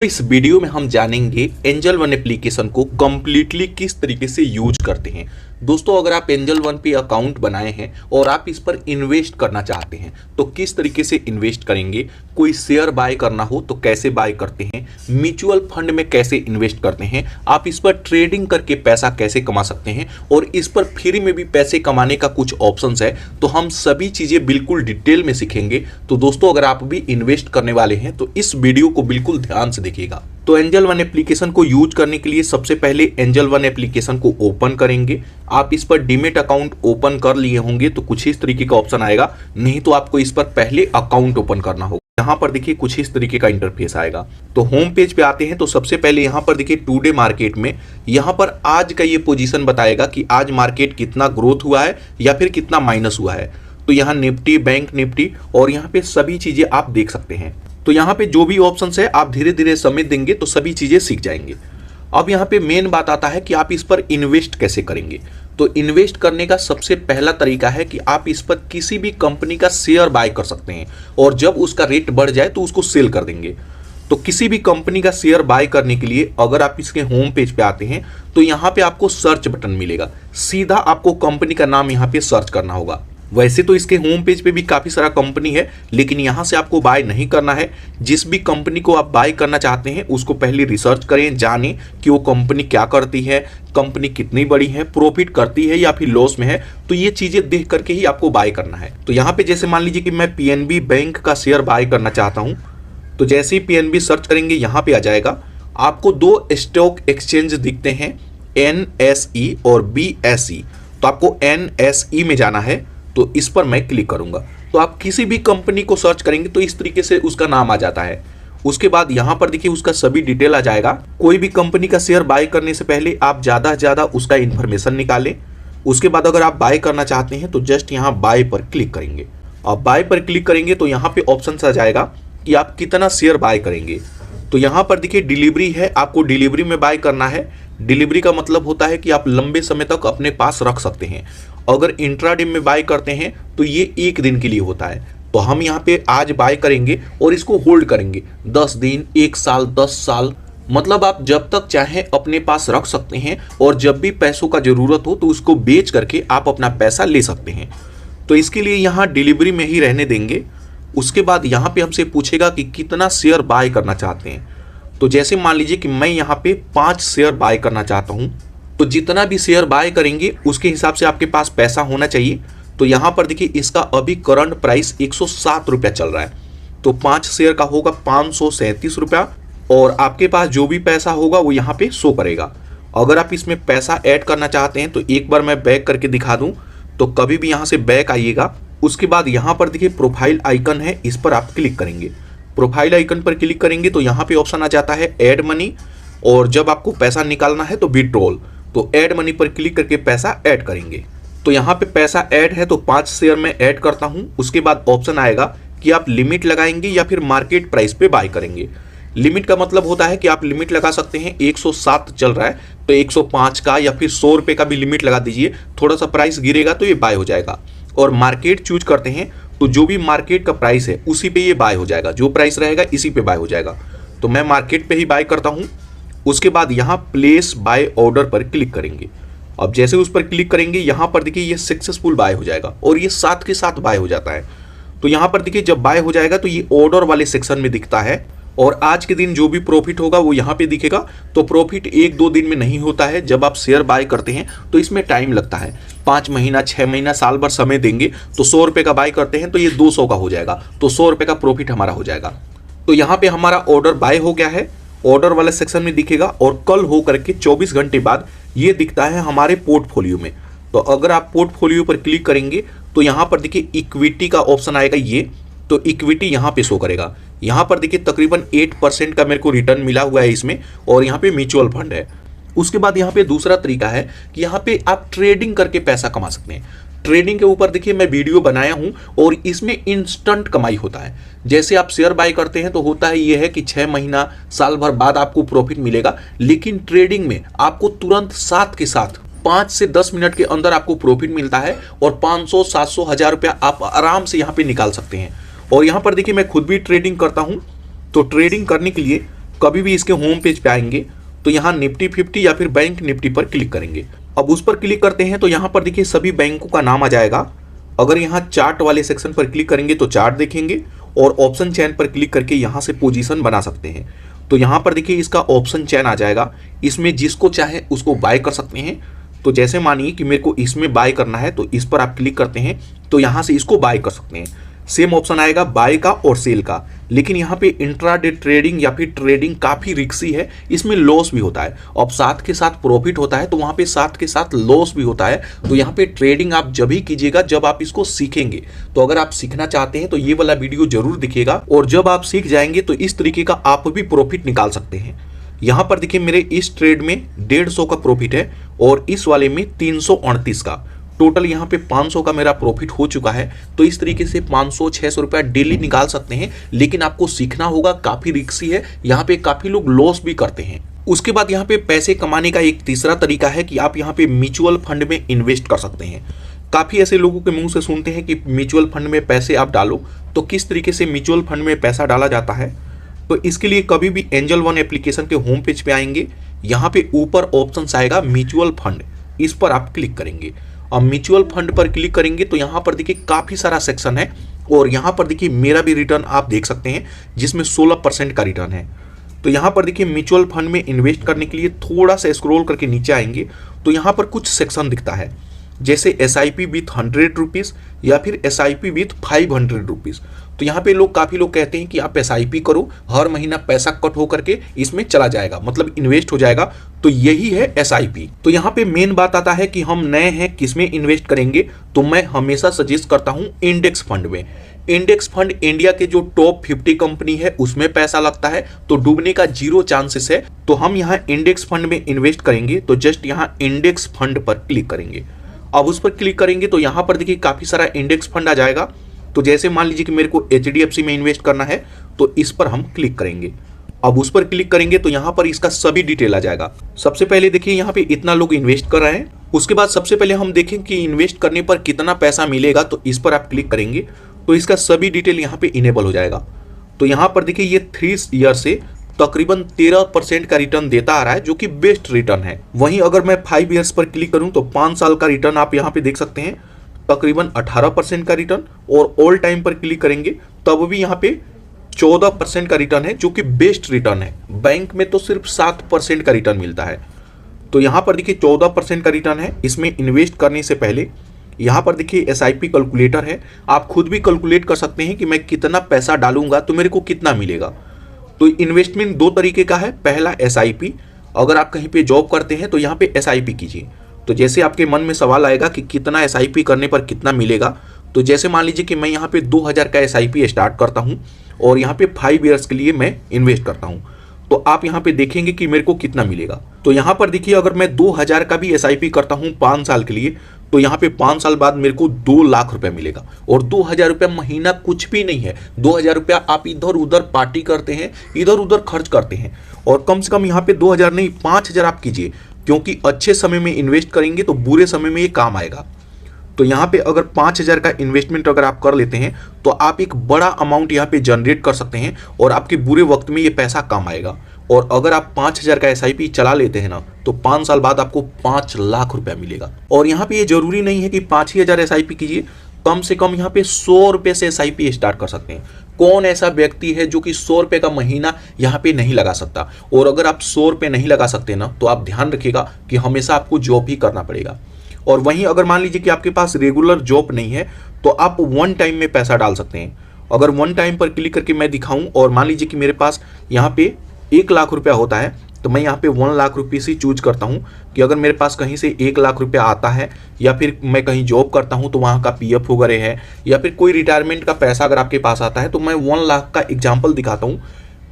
इस वीडियो में हम जानेंगे एंजल वन एप्लीकेशन को कम्प्लीटली किस तरीके से यूज करते हैं। दोस्तों, अगर आप एंजल वन पे अकाउंट बनाए हैं और आप इस पर इन्वेस्ट करना चाहते हैं तो किस तरीके से इन्वेस्ट करेंगे, कोई शेयर बाय करना हो तो कैसे बाय करते हैं, म्यूचुअल फंड में कैसे इन्वेस्ट करते हैं, आप इस पर ट्रेडिंग करके पैसा कैसे कमा सकते हैं और इस पर फ्री में भी पैसे कमाने का कुछ ऑप्शंस है, तो हम सभी चीज़ें बिल्कुल डिटेल में सीखेंगे। तो दोस्तों, अगर आप भी इन्वेस्ट करने वाले हैं तो इस वीडियो को बिल्कुल ध्यान से देखिएगा। तो एंजल वन एप्लीकेशन को यूज करने के लिए सबसे पहले एंजल वन एप्लीकेशन को ओपन करेंगे। आप इस पर डीमेट अकाउंट ओपन कर लिए होंगे तो कुछ इस तरीके का ऑप्शन आएगा, नहीं तो आपको इस पर पहले अकाउंट ओपन करना होगा। यहाँ पर देखिए कुछ इस तरीके का इंटरफेस आएगा। तो होम पेज पे आते हैं तो सबसे पहले यहाँ पर देखिए टुडे मार्केट में यहाँ पर आज का ये पोजीशन बताएगा कि आज मार्केट कितना ग्रोथ हुआ है या फिर कितना माइनस हुआ है। तो यहाँ निफ्टी, बैंक निफ्टी और यहाँ पे सभी चीजें आप देख सकते हैं। तो यहाँ पे जो भी ऑप्शंस है आप धीरे धीरे समझ देंगे तो सभी चीजें सीख जाएंगे। अब यहाँ पे मेन बात आता है कि आप इस पर इन्वेस्ट कैसे करेंगे। तो इन्वेस्ट करने का सबसे पहला तरीका है कि आप इस पर किसी भी कंपनी का शेयर बाय कर सकते हैं और जब उसका रेट बढ़ जाए तो उसको सेल कर देंगे। तो किसी भी कंपनी का शेयर बाय करने के लिए अगर आप इसके होम पेज पे आते हैं तो यहाँ पे आपको सर्च बटन मिलेगा, सीधा आपको कंपनी का नाम यहाँ पे सर्च करना होगा। वैसे तो इसके होम पेज पे भी काफ़ी सारा कंपनी है, लेकिन यहाँ से आपको बाय नहीं करना है। जिस भी कंपनी को आप बाय करना चाहते हैं उसको पहले रिसर्च करें, जानें कि वो कंपनी क्या करती है, कंपनी कितनी बड़ी है, प्रॉफिट करती है या फिर लॉस में है। तो ये चीज़ें देख करके ही आपको बाय करना है। तो यहाँ पे जैसे मान लीजिए कि मैं पीएनबी बैंक का शेयर बाय करना चाहता हूँ, तो जैसे ही पीएनबी सर्च करेंगे यहाँ पे आ जाएगा। आपको दो स्टॉक एक्सचेंज दिखते हैं, NSE और BSE। तो आपको NSE में जाना है, तो इस पर मैं क्लिक करूंगा। तो आप किसी भी कंपनी को सर्च करेंगे तो इस तरीके से उसका नाम आ जाता है। उसके बाद यहाँ पर देखिए उसका सभी डिटेल आ जाएगा। कोई भी कंपनी का शेयर बाय करने से पहले आप ज़्यादा से ज़्यादा उसका इन्फॉर्मेशन निकालें। उसके बाद अगर आप बाय करना चाहते हैं तो जस्ट यहाँ बाय पर क्लिक करेंगे। अब बाय पर क्लिक करेंगे तो यहाँ पे ऑप्शन आ जाएगा कि आप कितना शेयर बाय करेंगे। तो यहाँ पर देखिए डिलीवरी है, आपको डिलीवरी में बाय करना है। डिलीवरी का मतलब होता है कि आप लंबे समय तक अपने पास रख सकते हैं। अगर इंट्राडे में बाय करते हैं तो ये एक दिन के लिए होता है। तो हम यहाँ पे आज बाय करेंगे और इसको होल्ड करेंगे 10 दिन, 1 साल, 10 साल, मतलब आप जब तक चाहें अपने पास रख सकते हैं और जब भी पैसों का जरूरत हो तो उसको बेच करके आप अपना पैसा ले सकते हैं। तो इसके लिए यहाँ डिलीवरी में ही रहने देंगे। उसके बाद यहाँ पे हमसे पूछेगा कि कितना शेयर बाय करना चाहते हैं। तो जैसे मान लीजिए कि मैं यहाँ पे 5 शेयर बाय करना चाहता हूँ, तो जितना भी शेयर बाय करेंगे उसके हिसाब से आपके पास पैसा होना चाहिए। तो यहाँ पर देखिए इसका अभी करंट प्राइस 107 रुपया चल रहा है। तो 5 शेयर का होगा 537 रुपया और आपके पास जो भी पैसा होगा वो यहाँ पे शो करेगा। अगर आप इसमें पैसा ऐड करना चाहते हैं तो एक बार मैं बैक करके दिखा दूँ, तो कभी भी यहाँ से बैक आइएगा। उसके बाद यहाँ पर देखिए प्रोफाइल आइकन है, इस पर आप क्लिक करेंगे। प्रोफाइल आइकन पर क्लिक करेंगे तो यहाँ पे ऑप्शन आ जाता है ऐड मनी, और जब आपको पैसा निकालना है तो विड्रॉल। तो ऐड मनी पर क्लिक करके पैसा ऐड करेंगे। तो यहाँ पे पैसा ऐड है तो 5 शेयर में ऐड करता हूँ। उसके बाद ऑप्शन आएगा कि आप लिमिट लगाएंगे या फिर मार्केट प्राइस पे बाय करेंगे। लिमिट का मतलब होता है कि आप लिमिट लगा सकते हैं, 107 चल रहा है तो 105 का या फिर 100 रुपये का भी लिमिट लगा दीजिए। थोड़ा सा प्राइस गिरेगा तो ये बाय हो जाएगा। और मार्केट चूज करते हैं तो जो भी मार्केट का प्राइस है उसी पे ये बाय हो जाएगा, जो प्राइस रहेगा इसी पे बाय हो जाएगा। तो मैं मार्केट पे ही बाय करता हूँ। उसके बाद यहाँ प्लेस बाय ऑर्डर पर क्लिक करेंगे। अब जैसे उस पर क्लिक करेंगे यहाँ पर देखिए ये सक्सेसफुल बाय हो जाएगा और ये साथ के साथ बाय हो जाता है। तो यहाँ पर देखिए जब बाय हो जाएगा तो ये ऑर्डर वाले सेक्शन में दिखता है और आज के दिन जो भी प्रॉफिट होगा वो यहाँ पे दिखेगा। तो प्रॉफिट 1-2 दिन में नहीं होता है। जब आप शेयर बाय करते हैं तो इसमें टाइम लगता है, 5 महीना, 6 महीना, साल भर समय देंगे। तो 100 रुपये का बाय करते हैं तो ये 200 का हो जाएगा, तो 100 रुपये का प्रॉफिट हमारा हो जाएगा। तो यहाँ पे हमारा ऑर्डर बाय हो गया है, ऑर्डर वाले सेक्शन में दिखेगा। और कल हो करके 24 घंटे बाद ये दिखता है हमारे पोर्टफोलियो में। तो अगर आप पोर्टफोलियो पर क्लिक करेंगे तो यहाँ पर देखिए इक्विटी का ऑप्शन आएगा ये, तो इक्विटी यहाँ पे शो करेगा। यहाँ पर देखिए तकरीबन 8% का मेरे को रिटर्न मिला हुआ है इसमें, और यहाँ पे म्यूचुअल फंड है। उसके बाद यहाँ पे दूसरा तरीका है कि यहाँ पे आप ट्रेडिंग करके पैसा कमा सकते हैं। ट्रेडिंग के ऊपर देखिए मैं वीडियो बनाया हूं और इसमें इंस्टेंट कमाई होता है। जैसे आप शेयर बाय करते हैं तो होता है ये है कि 6 महीना, साल भर बाद आपको प्रॉफिट मिलेगा, लेकिन ट्रेडिंग में आपको तुरंत साथ के साथ 5 से 10 मिनट के अंदर आपको प्रॉफिट मिलता है और 500, 700, 1000 रुपया आप आराम से यहाँ पे निकाल सकते हैं। और यहाँ पर देखिए मैं खुद भी ट्रेडिंग करता हूँ। तो ट्रेडिंग करने के लिए कभी भी इसके होम पेज पे आएंगे तो यहाँ निफ्टी 50 या फिर बैंक निफ्टी पर क्लिक करेंगे। अब उस पर क्लिक करते हैं तो यहाँ पर देखिए सभी बैंकों का नाम आ जाएगा। अगर यहाँ चार्ट वाले सेक्शन पर क्लिक करेंगे तो चार्ट देखेंगे और ऑप्शन चेन पर क्लिक करके यहाँ से पोजीशन बना सकते हैं। तो यहाँ पर देखिए इसका ऑप्शन चेन आ जाएगा, इसमें जिसको चाहे उसको बाय कर सकते हैं। तो जैसे मानिए कि मेरे को इसमें बाय करना है तो इस पर आप क्लिक करते हैं तो यहाँ से इसको बाय कर सकते हैं। सेम ऑप्शन आएगा बाय का और सेल का, लेकिन यहाँ पे इंट्राडे ट्रेडिंग या फिर ट्रेडिंग काफ़ी रिस्की है, इसमें लॉस भी होता है। अब साथ के साथ प्रॉफिट होता है तो वहाँ पे साथ के साथ लॉस भी होता है। तो यहाँ पे ट्रेडिंग आप जब ही कीजिएगा जब आप इसको सीखेंगे। तो अगर आप सीखना चाहते हैं तो ये वाला वीडियो जरूर दिखिएगा, और जब आप सीख जाएंगे तो इस तरीके का आप भी प्रॉफिट निकाल सकते हैं। यहाँ पर देखिए मेरे इस ट्रेड में 150 का प्रॉफिट है और इस वाले में 338 का। टोटल यहाँ पे 500 का मेरा प्रॉफिट हो चुका है। तो इस तरीके से 500-600 रुपया डेली निकाल सकते हैं, लेकिन आपको सीखना होगा, काफ़ी रिस्की है। यहाँ पे काफ़ी लोग लॉस भी करते हैं। उसके बाद यहाँ पे पैसे कमाने का एक तीसरा तरीका है कि आप यहाँ पे म्यूचुअल फंड में इन्वेस्ट कर सकते हैं। काफ़ी ऐसे लोगों के मुंह से सुनते हैं कि म्यूचुअल फंड में पैसे आप डालो। तो किस तरीके से म्यूचुअल फंड में पैसा डाला जाता है, तो इसके लिए कभी भी एंजल वन एप्लीकेशन के होम पेज पे आएंगे। यहाँ पे ऊपर ऑप्शन आएगा म्यूचुअल फंड, इस पर आप क्लिक करेंगे। अब म्यूचुअल फंड पर क्लिक करेंगे तो यहाँ पर देखिए काफ़ी सारा सेक्शन है, और यहाँ पर देखिए मेरा भी रिटर्न आप देख सकते हैं जिसमें 16% का रिटर्न है। तो यहाँ पर देखिए म्यूचुअल फंड में इन्वेस्ट करने के लिए थोड़ा सा स्क्रॉल करके नीचे आएंगे तो यहाँ पर कुछ सेक्शन दिखता है, जैसे SIP विथ 100 रुपीज़ या फिर SIP विथ 500 रुपीज़। तो यहाँ पे काफ़ी लोग कहते हैं कि आप SIP करो, हर महीना पैसा कट हो करके इसमें चला जाएगा, मतलब इन्वेस्ट हो जाएगा। तो यही है SIP। तो यहाँ पे मेन बात आता है कि हम नए हैं, किसमें इन्वेस्ट करेंगे। तो मैं हमेशा सजेस्ट करता हूँ इंडेक्स फंड में। इंडेक्स फंड इंडिया के जो टॉप 50 कंपनी है उसमें पैसा लगता है, तो डूबने का 0 चांसेस है। तो हम यहाँ इंडेक्स फंड में इन्वेस्ट करेंगे। तो जस्ट यहाँ इंडेक्स फंड पर क्लिक करेंगे। अब उस पर क्लिक करेंगे तो यहाँ पर देखिए काफ़ी सारा इंडेक्स फंड आ जाएगा। तो जैसे मान लीजिए कि मेरे को HDFC में इन्वेस्ट करना है तो इस पर हम क्लिक करेंगे। अब उस पर क्लिक करेंगे तो यहाँ पर इसका सभी डिटेल आ जाएगा। सबसे पहले देखिए यहाँ पे इतना लोग इन्वेस्ट कर रहे हैं। उसके बाद सबसे पहले हम देखें कि इन्वेस्ट करने पर कितना पैसा मिलेगा। तो इस पर आप क्लिक करेंगे तो इसका सभी डिटेल यहाँ पे इनेबल हो जाएगा। तो यहाँ पर देखिए ये 3 ईयर से तकरीबन 13% का रिटर्न देता आ रहा है, जो कि बेस्ट रिटर्न है। वहीं अगर मैं 5 ईयर्स पर क्लिक करूं तो 5 साल का रिटर्न आप यहाँ पे देख सकते हैं, तकरीबन 18% का रिटर्न। और ऑल टाइम पर क्लिक करेंगे तब भी यहाँ पे 14% का रिटर्न है, जो कि बेस्ट रिटर्न है। बैंक में तो सिर्फ 7% का रिटर्न मिलता है। तो यहाँ पर देखिए 14% का रिटर्न है। इसमें इन्वेस्ट करने से पहले यहाँ पर देखिए SIP कैलकुलेटर है, आप खुद भी कैलकुलेट कर सकते हैं कि मैं कितना पैसा डालूंगा तो मेरे को कितना मिलेगा। तो इन्वेस्टमेंट 2 तरीके का है। पहला SIP, अगर आप कहीं पे जॉब करते हैं तो यहाँ पे SIP कीजिए। तो जैसे आपके मन में सवाल आएगा कि कितना SIP करने पर कितना मिलेगा, तो जैसे मान लीजिए कि मैं यहाँ पे 2000 का SIP स्टार्ट करता हूँ और यहाँ पे 5 ईयर्स के लिए मैं इन्वेस्ट करता हूँ, तो आप यहाँ पे देखेंगे कि मेरे को कितना मिलेगा। तो यहाँ पर देखिए अगर मैं 2000 का भी SIP करता हूँ 5 साल के लिए, तो यहाँ पे 5 साल बाद मेरे को 2 लाख रुपया मिलेगा। और 2000 रुपया महीना कुछ भी नहीं है। 2000 रुपया आप इधर उधर पार्टी करते हैं, इधर उधर खर्च करते हैं। और कम से कम यहाँ पे 2000 नहीं 5000 आप कीजिए, क्योंकि अच्छे समय में इन्वेस्ट करेंगे तो बुरे समय में ये काम आएगा। तो यहाँ पे अगर 5000 का इन्वेस्टमेंट अगर आप कर लेते हैं तो आप एक बड़ा अमाउंट यहाँ पे जनरेट कर सकते हैं और आपके बुरे वक्त में ये पैसा काम आएगा। और अगर आप 5000 का SIP चला लेते हैं ना, तो 5 साल बाद आपको 5 लाख रुपया मिलेगा। और यहाँ पे ये जरूरी नहीं है कि 5 ही हजार SIP कीजिए, कम से कम यहाँ पे 100 रुपये से SIP स्टार्ट कर सकते हैं। कौन ऐसा व्यक्ति है जो कि 100 रुपये का महीना यहाँ पे नहीं लगा सकता। और अगर आप 100 रुपये नहीं लगा सकते ना, तो आप ध्यान रखिएगा कि हमेशा आपको जॉब ही करना पड़ेगा। और वहीं अगर मान लीजिए कि आपके पास रेगुलर जॉब नहीं है तो आप 1 टाइम में पैसा डाल सकते हैं। अगर 1 टाइम पर क्लिक करके मैं दिखाऊं और मान लीजिए कि मेरे पास यहाँ पे 1 लाख रुपया होता है, तो मैं यहाँ पे 1 लाख रुपीज़ ही चूज करता हूँ कि अगर मेरे पास कहीं से 1 लाख रुपया आता है या फिर मैं कहीं जॉब करता हूँ तो वहाँ का PF वगैरह है, या फिर कोई रिटायरमेंट का पैसा अगर आपके पास आता है, तो मैं 1 लाख का एग्जाम्पल दिखाता हूँ।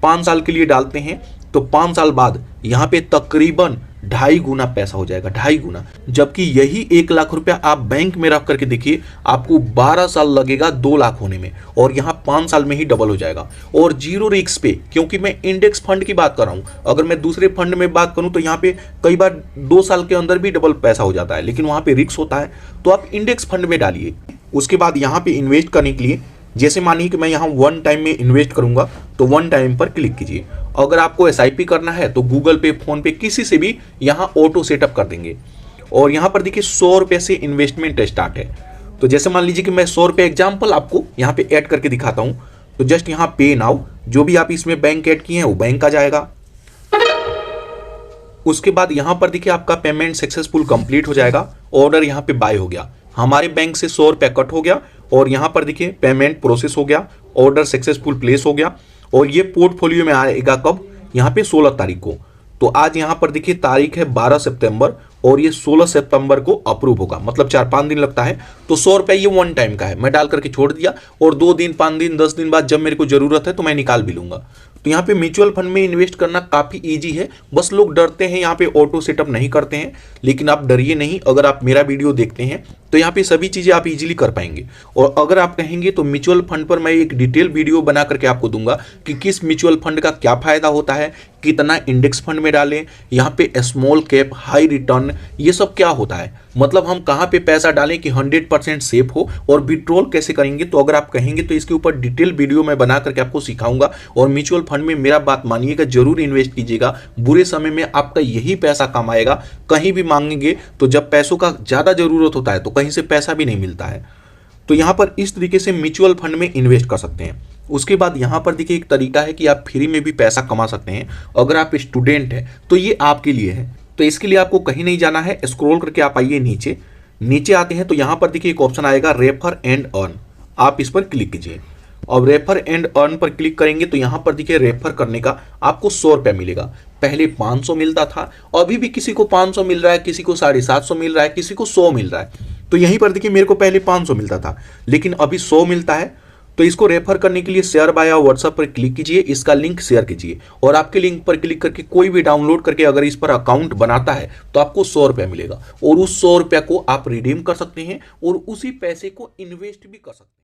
5 साल के लिए डालते हैं तो 5 साल बाद यहाँ पे तकरीबन 2.5 गुना पैसा हो जाएगा, 2.5 गुना। जबकि यही 1 लाख रुपया आप बैंक में रख करके देखिए, आपको 12 साल लगेगा 2 लाख होने में, और यहाँ 5 साल में ही डबल हो जाएगा। और 0 रिस्क पे, क्योंकि मैं इंडेक्स फंड की बात कर रहा हूँ। अगर मैं दूसरे फंड में बात करूँ तो यहाँ पे कई बार 2 साल के अंदर भी डबल पैसा हो जाता है, लेकिन वहाँ पे रिस्क होता है। तो आप इंडेक्स फंड में डालिए। उसके बाद यहाँ पे इन्वेस्ट करने के लिए, जैसे मानिए कि मैं यहाँ 1 टाइम में इन्वेस्ट करूंगा, तो 1 टाइम पर क्लिक कीजिए। अगर आपको SIP करना है तो गूगल पे, फोन पे, किसी से भी यहाँ ऑटो सेटअप कर देंगे। और यहाँ पर देखिए 100 रुपये से इन्वेस्टमेंट स्टार्ट है। तो जैसे मान लीजिए कि मैं 100 रुपये एग्जाम्पल आपको यहाँ पे ऐड करके दिखाता हूँ। तो जस्ट यहाँ पे नाउ, जो भी आप इसमें बैंक ऐड किए हैं वो बैंक आ जाएगा। उसके बाद यहाँ पर देखिए आपका पेमेंट सक्सेसफुल कंप्लीट हो जाएगा। ऑर्डर यहाँ पे बाय हो गया, हमारे बैंक से 100 रुपये कट हो गया और यहाँ पर देखिए पेमेंट प्रोसेस हो गया, ऑर्डर सक्सेसफुल प्लेस हो गया। और ये पोर्टफोलियो में आएगा कब? यहाँ पे 16 तारीख को। तो आज यहाँ पर देखिए तारीख है 12 सितंबर और ये 16 सितंबर को अप्रूव होगा, मतलब 4-5 दिन लगता है। तो 100 रुपये ये वन टाइम का है, मैं डाल करके छोड़ दिया और 2 दिन, 5 दिन, 10 दिन बाद जब मेरे को जरूरत है तो मैं निकाल भी लूंगा। तो यहाँ पे म्यूचुअल फंड में इन्वेस्ट करना काफ़ी इजी है, बस लोग डरते हैं, यहाँ पे ऑटो सेटअप नहीं करते हैं। लेकिन आप डरिए नहीं, अगर आप मेरा वीडियो देखते हैं तो यहाँ पे सभी चीज़ें आप इजीली कर पाएंगे। और अगर आप कहेंगे तो म्यूचुअल फंड पर मैं एक डिटेल वीडियो बना करके आपको दूंगा कि किस म्यूचुअल फंड का क्या फायदा होता है, कितना इंडेक्स फंड में डालें, यहाँ पे स्मॉल कैप, हाई रिटर्न, ये सब क्या होता है, मतलब हम कहाँ पे पैसा डालें कि 100% सेफ हो, और विड्रॉल कैसे करेंगे। तो अगर आप कहेंगे तो इसके ऊपर डिटेल वीडियो मैं बना करके आपको सिखाऊंगा। और म्यूचुअल फंड में मेरा बात मानिएगा, जरूर इन्वेस्ट कीजिएगा, बुरे समय में आपका यही पैसा काम आएगा। कहीं भी मांगेंगे तो जब पैसों का ज़्यादा ज़रूरत होता है तो कहीं से पैसा भी नहीं मिलता है। तो यहाँ पर इस तरीके से म्यूचुअल फंड में इन्वेस्ट कर सकते हैं। उसके बाद यहाँ पर देखिए एक तरीका है कि आप फ्री में भी पैसा कमा सकते हैं। अगर आप स्टूडेंट हैं तो ये आपके लिए है। तो इसके लिए आपको कहीं नहीं जाना है, स्क्रॉल करके आप आइए नीचे। नीचे आते हैं तो यहाँ पर देखिए एक ऑप्शन आएगा रेफर एंड अर्न, आप इस पर क्लिक कीजिए। अब रेफर एंड अर्न पर क्लिक करेंगे तो यहाँ पर देखिए रेफर करने का आपको 100 रुपये मिलेगा। पहले 500 मिलता था, अभी भी किसी को 500 मिल रहा है, किसी को 750 मिल रहा है, किसी को 100 मिल रहा है। तो यहीं पर देखिए मेरे को पहले 500 मिलता था, लेकिन अभी 100 मिलता है। तो इसको रेफर करने के लिए शेयर बाय या व्हाट्सएप पर क्लिक कीजिए, इसका लिंक शेयर कीजिए और आपके लिंक पर क्लिक करके कोई भी डाउनलोड करके अगर इस पर अकाउंट बनाता है तो आपको 100 रुपया मिलेगा। और उस 100 रुपया को आप रिडीम कर सकते हैं और उसी पैसे को इन्वेस्ट भी कर सकते हैं।